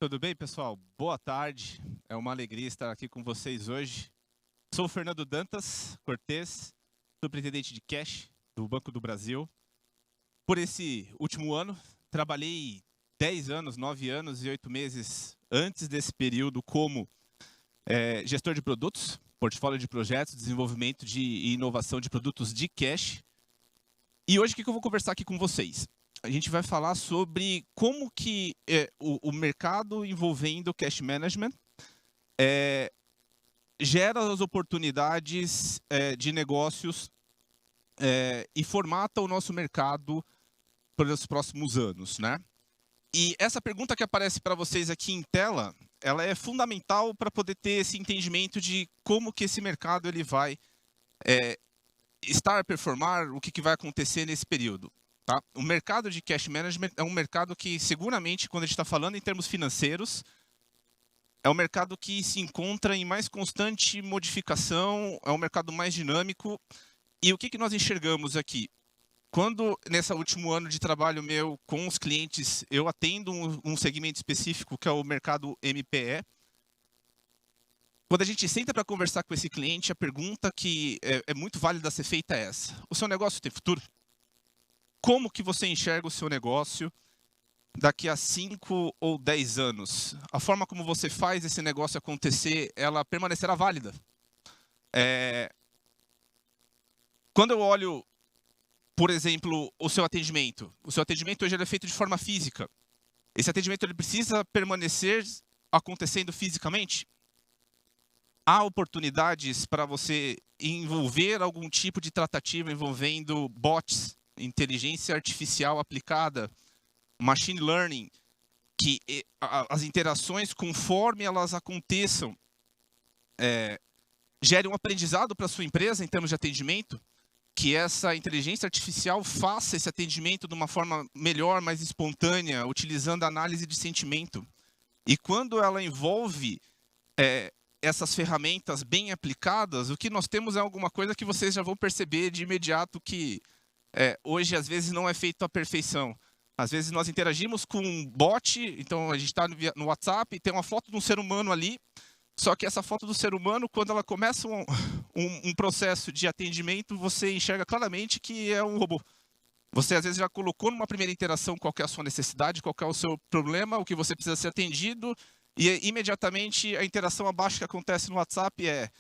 Tudo bem, pessoal? Boa tarde. É uma alegria estar aqui com vocês hoje. Sou o Fernando Dantas Cortez, superintendente de cash do Banco do Brasil. Por esse último ano, trabalhei 10 anos, 9 anos e 8 meses antes desse período como gestor de produtos, portfólio de projetos, desenvolvimento e inovação de produtos de cash. E hoje o que eu vou conversar aqui com vocês? A gente vai falar sobre como que o mercado envolvendo cash management gera as oportunidades de negócios e formata o nosso mercado para os próximos anos, né? E essa pergunta que aparece para vocês aqui em tela, ela é fundamental para poder ter esse entendimento de como que esse mercado ele vai estar a performar, o que vai acontecer nesse período. Tá? O mercado de cash management é um mercado que, seguramente, quando a gente está falando em termos financeiros, é um mercado que se encontra em mais constante modificação, é um mercado mais dinâmico. E o que nós enxergamos aqui? Quando, nesse último ano de trabalho meu com os clientes, eu atendo um segmento específico, que é o mercado MPE, quando a gente senta para conversar com esse cliente, a pergunta que é muito válida a ser feita é essa: o seu negócio tem futuro? Como que você enxerga o seu negócio daqui a 5 ou 10 anos? A forma como você faz esse negócio acontecer, ela permanecerá válida? Quando eu olho, por exemplo, o seu atendimento hoje ele é feito de forma física. Esse atendimento ele precisa permanecer acontecendo fisicamente? Há oportunidades para você envolver algum tipo de tratativa envolvendo bots, inteligência artificial aplicada, machine learning, que as interações, conforme elas aconteçam, gerem um aprendizado para a sua empresa em termos de atendimento, que essa inteligência artificial faça esse atendimento de uma forma melhor, mais espontânea, utilizando análise de sentimento. E quando ela envolve essas ferramentas bem aplicadas, o que nós temos é alguma coisa que vocês já vão perceber de imediato que hoje, às vezes, não é feito à perfeição. Às vezes, nós interagimos com um bot, então a gente está no WhatsApp e tem uma foto de um ser humano ali, só que essa foto do ser humano, quando ela começa um processo de atendimento, você enxerga claramente que é um robô. Você, às vezes, já colocou numa primeira interação qual é a sua necessidade, qual é o seu problema, o que você precisa ser atendido, e imediatamente a interação abaixo que acontece no WhatsApp é: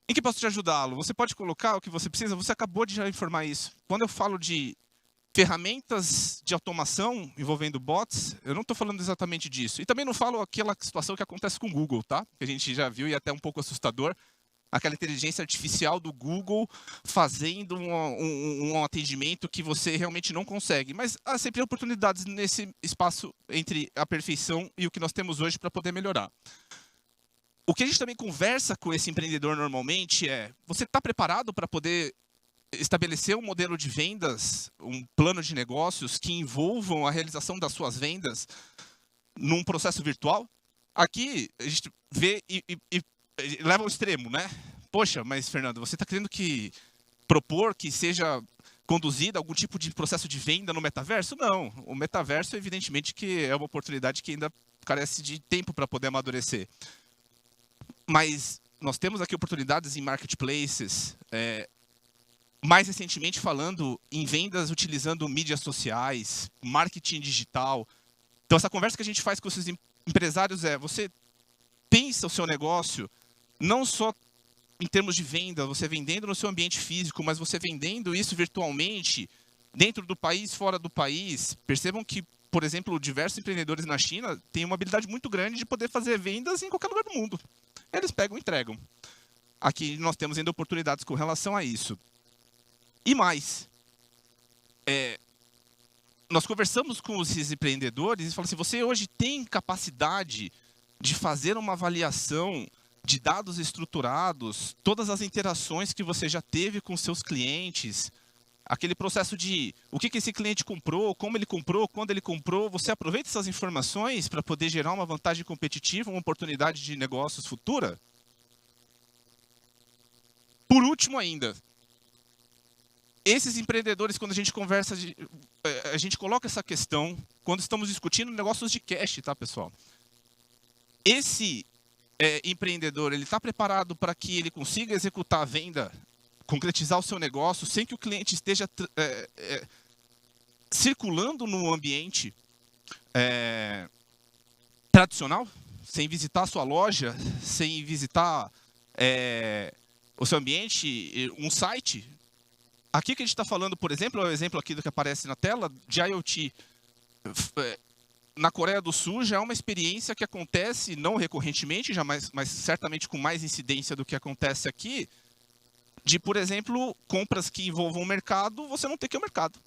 em que posso te ajudá-lo? Você pode colocar o que você precisa? Você acabou de já informar isso. Quando eu falo de ferramentas de automação envolvendo bots, eu não estou falando exatamente disso. E também não falo aquela situação que acontece com o Google, tá? Que a gente já viu e é até um pouco assustador. Aquela inteligência artificial do Google fazendo um atendimento que você realmente não consegue. Mas há sempre oportunidades nesse espaço entre a perfeição e o que nós temos hoje para poder melhorar. O que a gente também conversa com esse empreendedor normalmente é: você está preparado para poder estabelecer um modelo de vendas, um plano de negócios que envolvam a realização das suas vendas num processo virtual? Aqui a gente vê e leva ao extremo, né? Poxa, mas Fernando, você está querendo propor que seja conduzido algum tipo de processo de venda no metaverso? Não, o metaverso evidentemente que é uma oportunidade que ainda carece de tempo para poder amadurecer. Mas nós temos aqui oportunidades em marketplaces, mais recentemente falando em vendas utilizando mídias sociais, marketing digital. Então essa conversa que a gente faz com esses empresários você pensa o seu negócio não só em termos de venda, você vendendo no seu ambiente físico, mas você vendendo isso virtualmente, dentro do país, fora do país. Percebam que, por exemplo, diversos empreendedores na China têm uma habilidade muito grande de poder fazer vendas em qualquer lugar do mundo. Eles pegam e entregam. Aqui nós temos ainda oportunidades com relação a isso. E mais, nós conversamos com esses empreendedores e falamos assim: você hoje tem capacidade de fazer uma avaliação de dados estruturados, todas as interações que você já teve com seus clientes, aquele processo de o que esse cliente comprou, como ele comprou, quando ele comprou, você aproveita essas informações para poder gerar uma vantagem competitiva, uma oportunidade de negócios futura? Por último ainda, esses empreendedores, quando a gente conversa, a gente coloca essa questão quando estamos discutindo negócios de cash, tá, pessoal? esse empreendedor, ele está preparado para que ele consiga executar a venda, concretizar o seu negócio, sem que o cliente esteja circulando no ambiente tradicional, sem visitar a sua loja, sem visitar o seu ambiente, um site. Aqui que a gente está falando, por exemplo, é o exemplo aqui do que aparece na tela, de IoT. Na Coreia do Sul já é uma experiência que acontece, não recorrentemente, mas certamente com mais incidência do que acontece aqui, de, por exemplo, compras que envolvam o mercado, você não tem que ir ao mercado.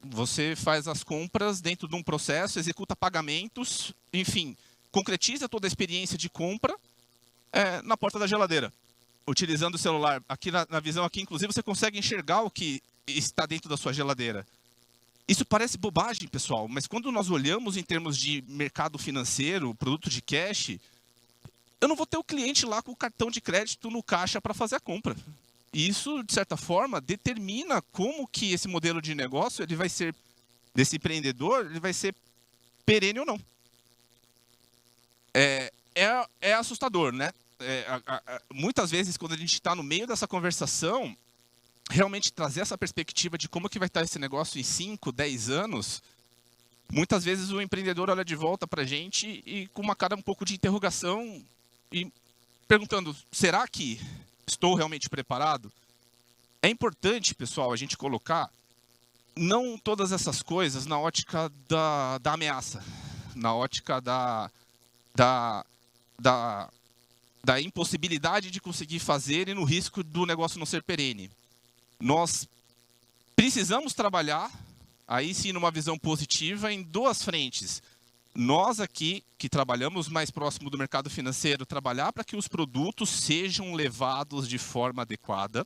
Você faz as compras dentro de um processo, executa pagamentos, enfim, concretiza toda a experiência de compra na porta da geladeira, utilizando o celular. Aqui na visão, aqui, inclusive, você consegue enxergar o que está dentro da sua geladeira. Isso parece bobagem, pessoal, mas quando nós olhamos em termos de mercado financeiro, produto de cash, eu não vou ter o cliente lá com o cartão de crédito no caixa para fazer a compra. E isso, de certa forma, determina como que esse modelo de negócio ele vai ser, desse empreendedor, ele vai ser perene ou não. É assustador, né? Muitas vezes, quando a gente está no meio dessa conversação, realmente trazer essa perspectiva de como que vai estar esse negócio em 5, 10 anos, muitas vezes o empreendedor olha de volta para a gente e com uma cara um pouco de interrogação e perguntando, será que estou realmente preparado? É importante, pessoal, a gente colocar não todas essas coisas na ótica da ameaça, na ótica da impossibilidade de conseguir fazer e no risco do negócio não ser perene. Nós precisamos trabalhar, aí sim, numa visão positiva, em duas frentes. Nós aqui, que trabalhamos mais próximo do mercado financeiro, trabalhar para que os produtos sejam levados de forma adequada,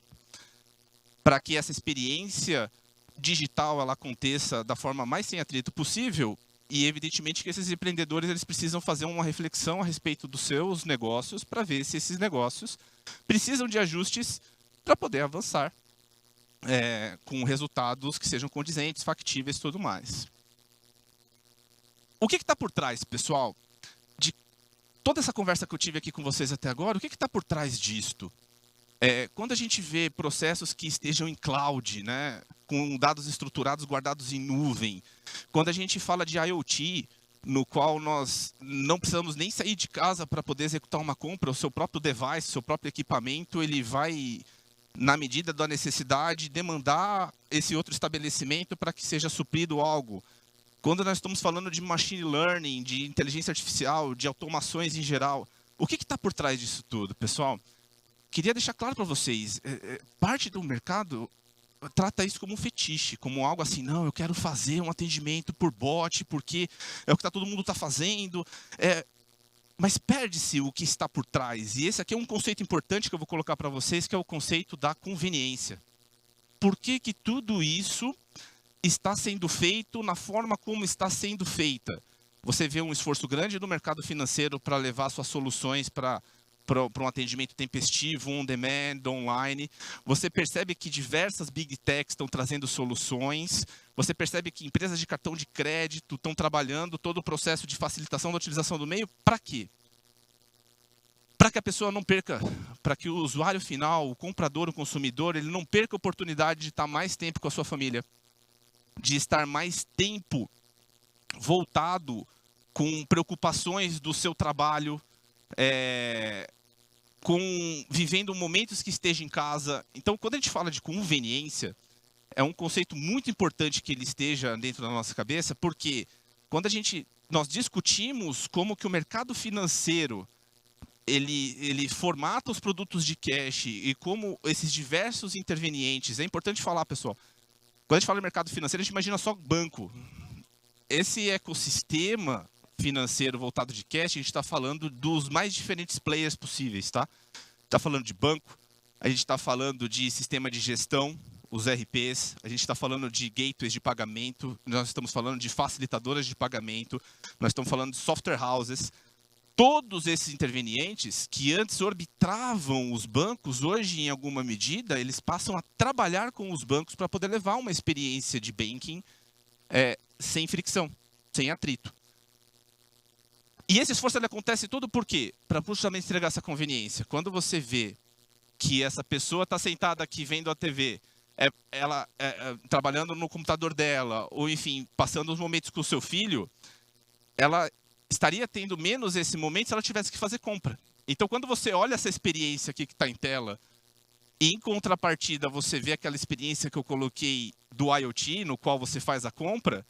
para que essa experiência digital ela aconteça da forma mais sem atrito possível. E, evidentemente, que esses empreendedores eles precisam fazer uma reflexão a respeito dos seus negócios para ver se esses negócios precisam de ajustes para poder avançar com resultados que sejam condizentes, factíveis e tudo mais. O que está por trás, pessoal, de toda essa conversa que eu tive aqui com vocês até agora? O que está por trás disto? Quando a gente vê processos que estejam em cloud, né, com dados estruturados guardados em nuvem, quando a gente fala de IoT, no qual nós não precisamos nem sair de casa para poder executar uma compra, o seu próprio device, o seu próprio equipamento, ele vai, na medida da necessidade, demandar esse outro estabelecimento para que seja suprido algo. Quando nós estamos falando de machine learning, de inteligência artificial, de automações em geral, o que está por trás disso tudo, pessoal? Queria deixar claro para vocês, parte do mercado trata isso como um fetiche, como algo assim, não, eu quero fazer um atendimento por bot, porque é o que todo mundo está fazendo, mas perde-se o que está por trás. E esse aqui é um conceito importante que eu vou colocar para vocês, que é o conceito da conveniência. Por que que tudo isso está sendo feito na forma como está sendo feita? Você vê um esforço grande no mercado financeiro para levar suas soluções para um atendimento tempestivo, on demand, online. Você percebe que diversas big techs estão trazendo soluções. Você percebe que empresas de cartão de crédito estão trabalhando todo o processo de facilitação da utilização do meio. Para quê? Para que a pessoa não perca, para que o usuário final, o comprador, o consumidor, ele não perca a oportunidade de estar mais tempo com a sua família, de estar mais tempo voltado com preocupações do seu trabalho, vivendo momentos que esteja em casa. Então, quando a gente fala de conveniência, é um conceito muito importante que ele esteja dentro da nossa cabeça, porque quando nós discutimos como que o mercado financeiro ele formata os produtos de cash e como esses diversos intervenientes, é importante falar, pessoal, quando a gente fala de mercado financeiro, a gente imagina só banco. Esse ecossistema financeiro voltado de cash, a gente está falando dos mais diferentes players possíveis, tá? Está falando de banco, a gente está falando de sistema de gestão, os RPs, a gente está falando de gateways de pagamento, nós estamos falando de facilitadoras de pagamento, nós estamos falando de software houses. Todos esses intervenientes que antes orbitavam os bancos, hoje, em alguma medida, eles passam a trabalhar com os bancos para poder levar uma experiência de banking sem fricção, sem atrito. E esse esforço ele acontece todo por quê? Para justamente entregar essa conveniência. Quando você vê que essa pessoa está sentada aqui vendo a TV, ela trabalhando no computador dela, ou enfim, passando os momentos com o seu filho, ela estaria tendo menos esse momento se ela tivesse que fazer compra. Então, quando você olha essa experiência aqui que está em tela, e em contrapartida você vê aquela experiência que eu coloquei do IoT, no qual você faz a compra,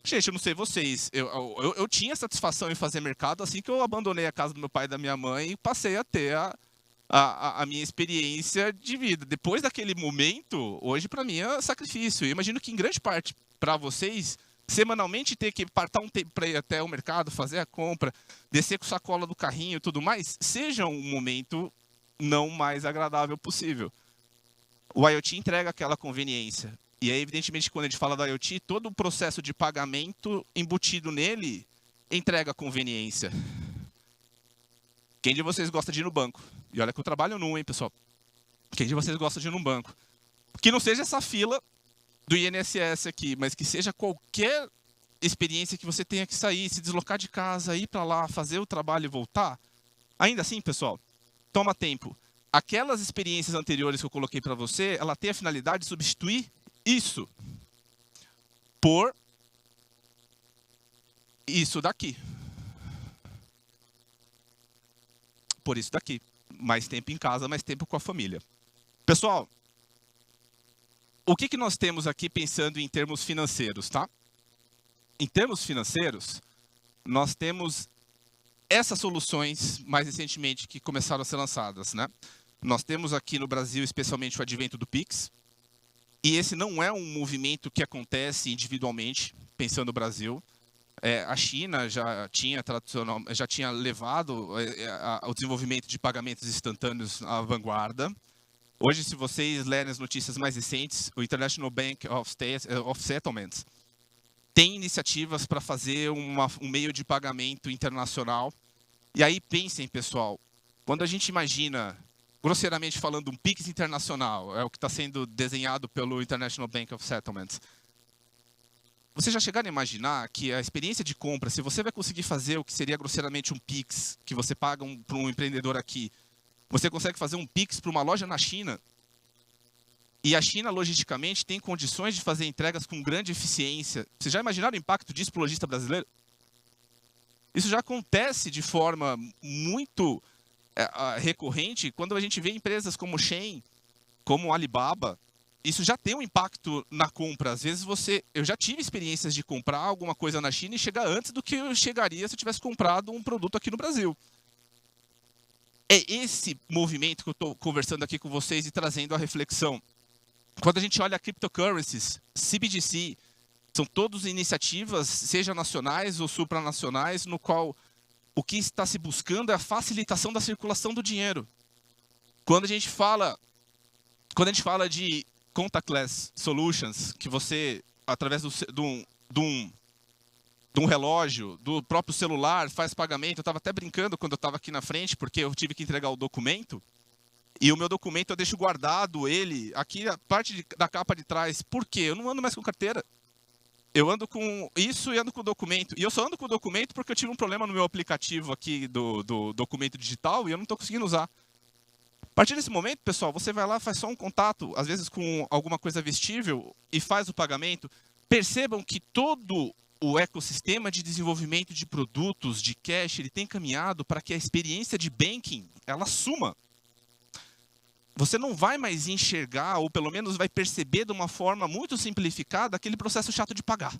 gente, eu não sei vocês, eu tinha satisfação em fazer mercado assim que eu abandonei a casa do meu pai e da minha mãe e passei a ter a minha experiência de vida. Depois daquele momento, hoje para mim é sacrifício. Eu imagino que em grande parte para vocês, semanalmente ter que partar um tempo para ir até o mercado, fazer a compra, descer com sacola do carrinho e tudo mais, seja um momento não mais agradável possível. O IoT entrega aquela conveniência. E aí, evidentemente, quando a gente fala do IoT, todo o processo de pagamento embutido nele entrega conveniência. Quem de vocês gosta de ir no banco? E olha que eu trabalho num, hein, pessoal? Quem de vocês gosta de ir no banco? Que não seja essa fila do INSS aqui, mas que seja qualquer experiência que você tenha que sair, se deslocar de casa, ir para lá, fazer o trabalho e voltar. Ainda assim, pessoal, toma tempo. Aquelas experiências anteriores que eu coloquei para você, ela tem a finalidade de substituir isso por isso daqui. Por isso daqui. Mais tempo em casa, mais tempo com a família. Pessoal, o que nós temos aqui pensando em termos financeiros, tá? Em termos financeiros, nós temos essas soluções, mais recentemente, que começaram a ser lançadas, né? Nós temos aqui no Brasil, especialmente, o advento do Pix. E esse não é um movimento que acontece individualmente, pensando no Brasil. A China já tinha levado o desenvolvimento de pagamentos instantâneos à vanguarda. Hoje, se vocês lerem as notícias mais recentes, o International Bank of Settlements tem iniciativas para fazer um meio de pagamento internacional. E aí pensem, pessoal, quando a gente imagina, grosseiramente falando, um Pix internacional, é o que está sendo desenhado pelo International Bank of Settlements. Vocês já chegaram a imaginar que a experiência de compra, se você vai conseguir fazer o que seria grosseiramente um Pix, que você paga para um empreendedor aqui, você consegue fazer um Pix para uma loja na China, e a China, logisticamente, tem condições de fazer entregas com grande eficiência. Vocês já imaginaram o impacto disso para o lojista brasileiro? Isso já acontece de forma muito recorrente quando a gente vê empresas como Shein, como Alibaba. Isso já tem um impacto na compra. Às vezes eu já tive experiências de comprar alguma coisa na China e chegar antes do que eu chegaria se eu tivesse comprado um produto aqui no Brasil. É esse movimento que eu estou conversando aqui com vocês e trazendo a reflexão. Quando a gente olha cryptocurrencies, CBDC, são todas iniciativas, seja nacionais ou supranacionais, no qual o que está se buscando é a facilitação da circulação do dinheiro. Quando a gente fala de contactless solutions, que você, através de um relógio, do próprio celular, faz pagamento. Eu estava até brincando quando eu estava aqui na frente, porque eu tive que entregar o documento. E o meu documento eu deixo guardado ele aqui, a parte da capa de trás. Por quê? Eu não ando mais com carteira. Eu ando com isso e ando com o documento. E eu só ando com o documento porque eu tive um problema no meu aplicativo aqui do documento digital e eu não estou conseguindo usar. A partir desse momento, pessoal, você vai lá, faz só um contato, às vezes com alguma coisa vestível, e faz o pagamento. Percebam que todo o ecossistema de desenvolvimento de produtos, de cash, ele tem caminhado para que a experiência de banking, ela suma. Você não vai mais enxergar, ou pelo menos vai perceber de uma forma muito simplificada, aquele processo chato de pagar.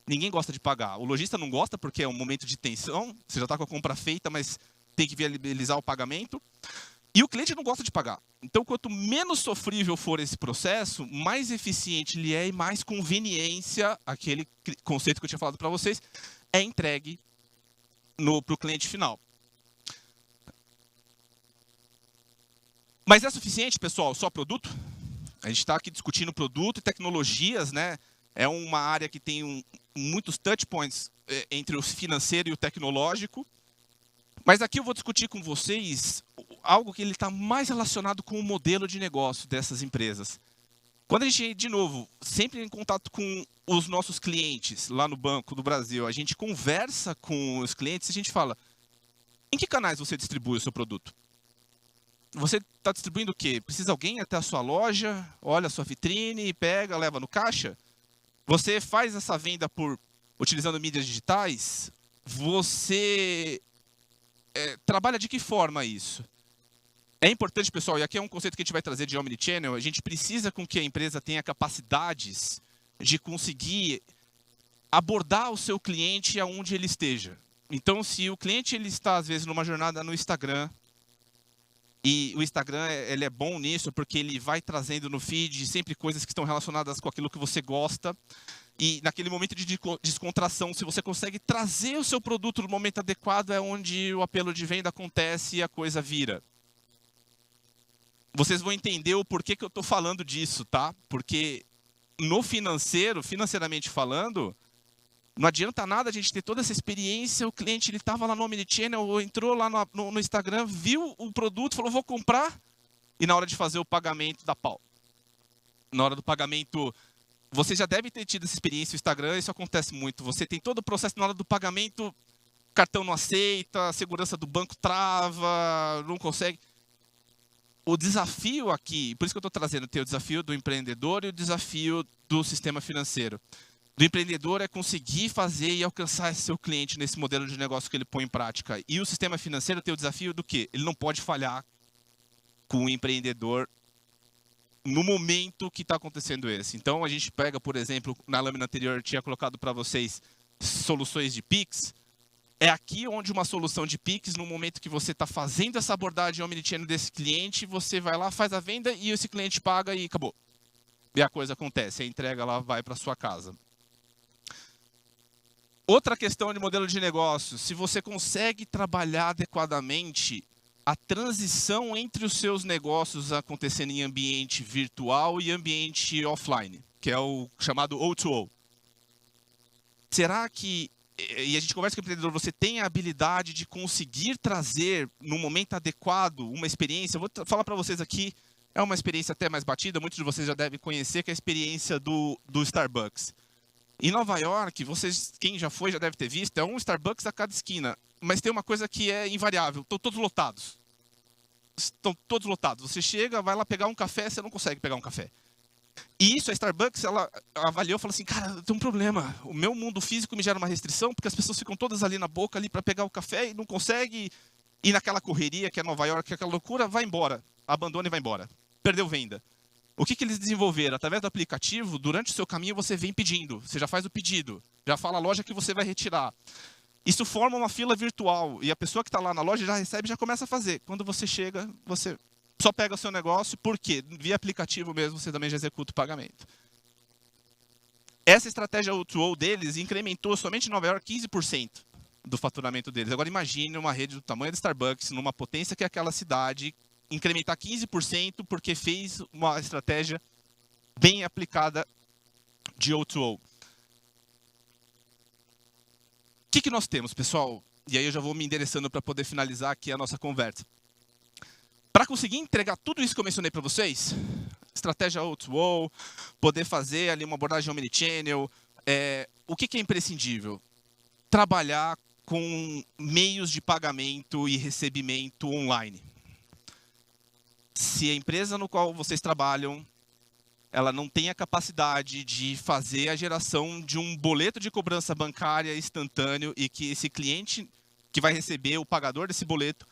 Ninguém gosta de pagar. O lojista não gosta porque é um momento de tensão, você já está com a compra feita, mas tem que viabilizar o pagamento. E o cliente não gosta de pagar. Então, quanto menos sofrível for esse processo, mais eficiente ele é e mais conveniência, aquele conceito que eu tinha falado para vocês, é entregue para o cliente final. Mas é suficiente, pessoal, só produto? A gente está aqui discutindo produto e tecnologias, né? É uma área que tem muitos touch points entre o financeiro e o tecnológico. Mas aqui eu vou discutir com vocês algo que ele está mais relacionado com o modelo de negócio dessas empresas. Quando a gente, de novo, sempre em contato com os nossos clientes lá no Banco do Brasil, a gente conversa com os clientes e a gente fala, em que canais você distribui o seu produto? Você está distribuindo o quê? Precisa alguém ir até a sua loja, olha a sua vitrine, pega, leva no caixa? Você faz essa venda utilizando mídias digitais? Você trabalha de que forma isso? É importante, pessoal, e aqui é um conceito que a gente vai trazer de Omnichannel, a gente precisa com que a empresa tenha capacidades de conseguir abordar o seu cliente aonde ele esteja. Então, se o cliente ele está, às vezes, numa jornada no Instagram, e o Instagram ele é bom nisso, porque ele vai trazendo no feed sempre coisas que estão relacionadas com aquilo que você gosta, e naquele momento de descontração, se você consegue trazer o seu produto no momento adequado, é onde o apelo de venda acontece e a coisa vira. Vocês vão entender o porquê que eu estou falando disso, tá? Porque no financeiramente falando, não adianta nada a gente ter toda essa experiência, o cliente ele estava lá no Omnichannel, entrou lá no Instagram, viu o produto, falou, vou comprar, e na hora de fazer o pagamento dá pau. Na hora do pagamento, você já deve ter tido essa experiência no Instagram, isso acontece muito. Você tem todo o processo, na hora do pagamento, o cartão não aceita, a segurança do banco trava, não consegue. O desafio aqui, por isso que eu estou trazendo, tem o desafio do empreendedor e o desafio do sistema financeiro. Do empreendedor é conseguir fazer e alcançar seu cliente nesse modelo de negócio que ele põe em prática. E o sistema financeiro tem o desafio do quê? Ele não pode falhar com o empreendedor no momento que está acontecendo esse. Então, a gente pega, por exemplo, na lâmina anterior eu tinha colocado para vocês soluções de Pix. É aqui onde uma solução de Pix, no momento que você está fazendo essa abordagem omnichannel desse cliente, você vai lá, faz a venda e esse cliente paga e acabou. E a coisa acontece, a entrega lá vai para sua casa. Outra questão de modelo de negócio, se você consegue trabalhar adequadamente a transição entre os seus negócios acontecendo em ambiente virtual e ambiente offline, que é o chamado O2O. Será que, e a gente conversa com o empreendedor, você tem a habilidade de conseguir trazer, no momento adequado, uma experiência? Eu vou falar para vocês aqui, é uma experiência até mais batida, muitos de vocês já devem conhecer, que é a experiência do Starbucks. Em Nova York, vocês, quem já foi já deve ter visto, é um Starbucks a cada esquina. Mas tem uma coisa que é invariável, estão todos lotados. Estão todos lotados. Você chega, vai lá pegar um café, você não consegue pegar um café. E isso, a Starbucks, ela avaliou e falou assim, cara, tem um problema. O meu mundo físico me gera uma restrição, porque as pessoas ficam todas ali na boca ali para pegar o café e não consegue ir naquela correria que é Nova York, que é aquela loucura, vai embora. Abandona e vai embora. Perdeu venda. O que eles desenvolveram? Através do aplicativo, durante o seu caminho você vem pedindo. Você já faz o pedido. Já fala a loja que você vai retirar. Isso forma uma fila virtual. E a pessoa que está lá na loja já recebe e já começa a fazer. Quando você chega, você só pega o seu negócio. Por quê? Via aplicativo mesmo, você também já executa o pagamento. Essa estratégia O2O deles incrementou somente em Nova York 15% do faturamento deles. Agora imagine uma rede do tamanho da Starbucks, numa potência que é aquela cidade, incrementar 15% porque fez uma estratégia bem aplicada de O2O. O que nós temos, pessoal? E aí eu já vou me endereçando para poder finalizar aqui a nossa conversa. Para conseguir entregar tudo isso que eu mencionei para vocês, estratégia O2O, poder fazer ali uma abordagem omnichannel, o que é imprescindível? Trabalhar com meios de pagamento e recebimento online. Se a empresa no qual vocês trabalham, ela não tem a capacidade de fazer a geração de um boleto de cobrança bancária instantâneo e que esse cliente que vai receber, o pagador desse boleto,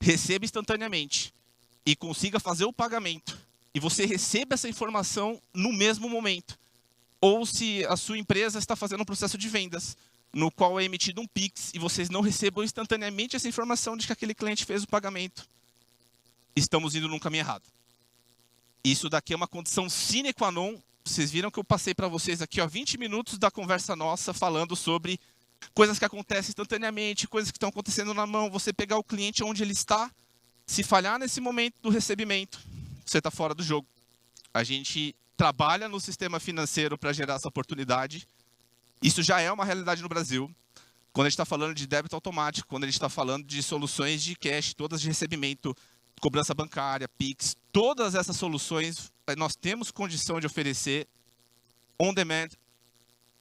receba instantaneamente e consiga fazer o pagamento e você receba essa informação no mesmo momento. Ou se a sua empresa está fazendo um processo de vendas, no qual é emitido um Pix e vocês não recebam instantaneamente essa informação de que aquele cliente fez o pagamento. Estamos indo num caminho errado. Isso daqui é uma condição sine qua non. Vocês viram que eu passei para vocês aqui 20 minutos da conversa nossa falando sobre coisas que acontecem instantaneamente, coisas que estão acontecendo na mão, você pegar o cliente onde ele está, se falhar nesse momento do recebimento, você está fora do jogo. A gente trabalha no sistema financeiro para gerar essa oportunidade. Isso já é uma realidade no Brasil. Quando a gente está falando de débito automático, quando a gente está falando de soluções de cash, todas de recebimento, cobrança bancária, Pix, todas essas soluções nós temos condição de oferecer on demand,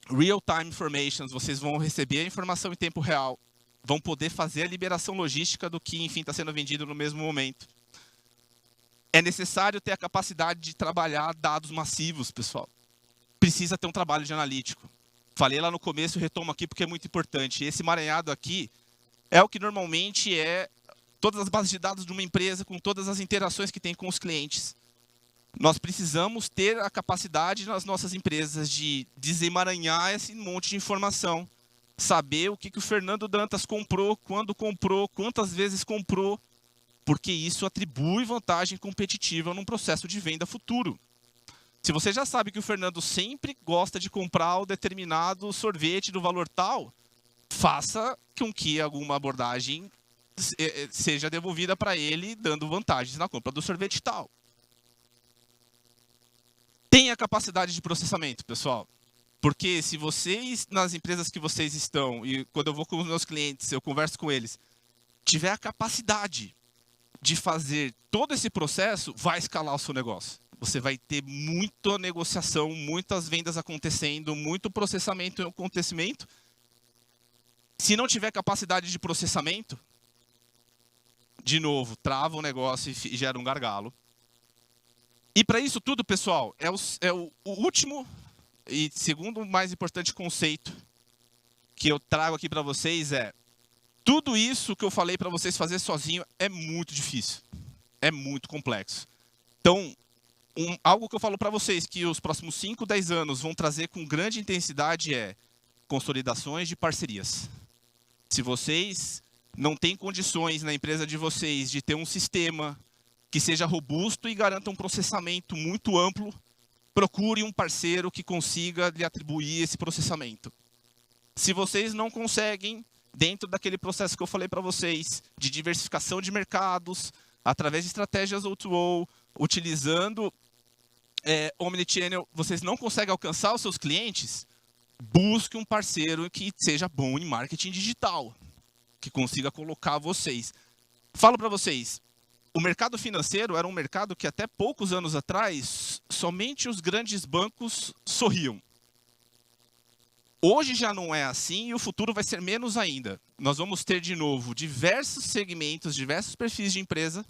real-time informations. Vocês vão receber a informação em tempo real, vão poder fazer a liberação logística do que, enfim, está sendo vendido no mesmo momento. É necessário ter a capacidade de trabalhar dados massivos, pessoal. Precisa ter um trabalho de analítico. Falei lá no começo, retomo aqui porque é muito importante. Esse emaranhado aqui é o que normalmente é todas as bases de dados de uma empresa, com todas as interações que tem com os clientes. Nós precisamos ter a capacidade nas nossas empresas de desemaranhar esse monte de informação. Saber o que o Fernando Dantas comprou, quando comprou, quantas vezes comprou, porque isso atribui vantagem competitiva num processo de venda futuro. Se você já sabe que o Fernando sempre gosta de comprar o determinado sorvete do valor tal, faça com que alguma abordagem seja devolvida para ele, dando vantagens na compra do sorvete tal. Tenha capacidade de processamento, pessoal. Porque se vocês, nas empresas que vocês estão, e quando eu vou com os meus clientes, eu converso com eles, tiver a capacidade de fazer todo esse processo, vai escalar o seu negócio. Você vai ter muita negociação, muitas vendas acontecendo, muito processamento e acontecimento. Se não tiver capacidade de processamento, de novo, trava o negócio e gera um gargalo. E para isso tudo, pessoal, é o último e segundo mais importante conceito que eu trago aqui para vocês é: tudo isso que eu falei para vocês fazer sozinho é muito difícil, é muito complexo. Então, algo que eu falo para vocês que os próximos 5, 10 anos vão trazer com grande intensidade é consolidações de parcerias. Se vocês não têm condições na empresa de vocês de ter um sistema que seja robusto e garanta um processamento muito amplo, procure um parceiro que consiga lhe atribuir esse processamento. Se vocês não conseguem, dentro daquele processo que eu falei para vocês, de diversificação de mercados, através de estratégias O2O, utilizando Omnichannel, vocês não conseguem alcançar os seus clientes, busque um parceiro que seja bom em marketing digital, que consiga colocar vocês. Falo para vocês, o mercado financeiro era um mercado que até poucos anos atrás, somente os grandes bancos sorriam. Hoje já não é assim e o futuro vai ser menos ainda. Nós vamos ter, de novo, diversos segmentos, diversos perfis de empresa.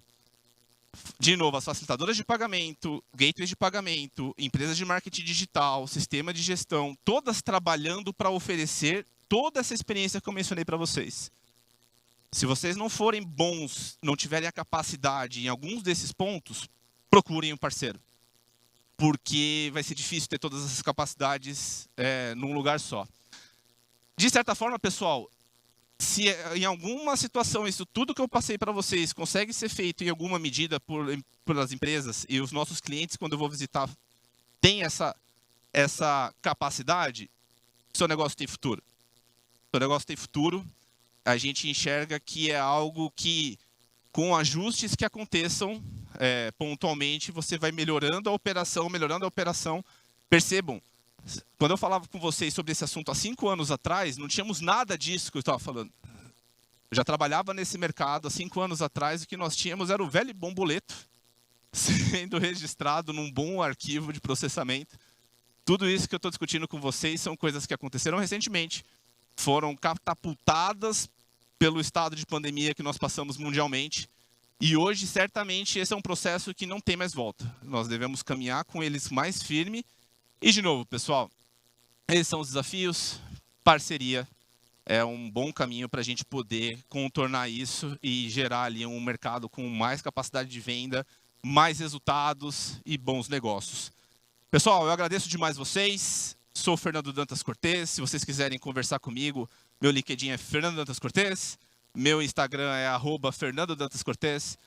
De novo, as facilitadoras de pagamento, gateways de pagamento, empresas de marketing digital, sistema de gestão, todas trabalhando para oferecer toda essa experiência que eu mencionei para vocês. Se vocês não forem bons, não tiverem a capacidade em alguns desses pontos, procurem um parceiro. Porque vai ser difícil ter todas essas capacidades num lugar só. De certa forma, pessoal, se em alguma situação isso tudo que eu passei para vocês consegue ser feito em alguma medida pelas empresas e os nossos clientes, quando eu vou visitar, têm essa capacidade, seu negócio tem futuro. Seu negócio tem futuro. A gente enxerga que é algo que, com ajustes que aconteçam pontualmente, você vai melhorando a operação. Percebam, quando eu falava com vocês sobre esse assunto há 5 anos atrás, não tínhamos nada disso que eu estava falando. Eu já trabalhava nesse mercado há 5 anos atrás, o que nós tínhamos era o velho e bom boleto, sendo registrado num bom arquivo de processamento. Tudo isso que eu estou discutindo com vocês são coisas que aconteceram recentemente, foram catapultadas pelo estado de pandemia que nós passamos mundialmente. E hoje, certamente, esse é um processo que não tem mais volta. Nós devemos caminhar com eles mais firme. E, de novo, pessoal, esses são os desafios. Parceria é um bom caminho para a gente poder contornar isso e gerar ali um mercado com mais capacidade de venda, mais resultados e bons negócios. Pessoal, eu agradeço demais vocês. Sou Fernando Dantas Cortez. Se vocês quiserem conversar comigo, meu LinkedIn é Fernando Dantas Cortez. Meu Instagram é @FernandoDantasCortez.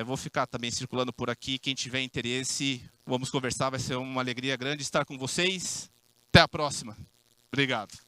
Vou ficar também circulando por aqui. Quem tiver interesse, vamos conversar. Vai ser uma alegria grande estar com vocês. Até a próxima. Obrigado.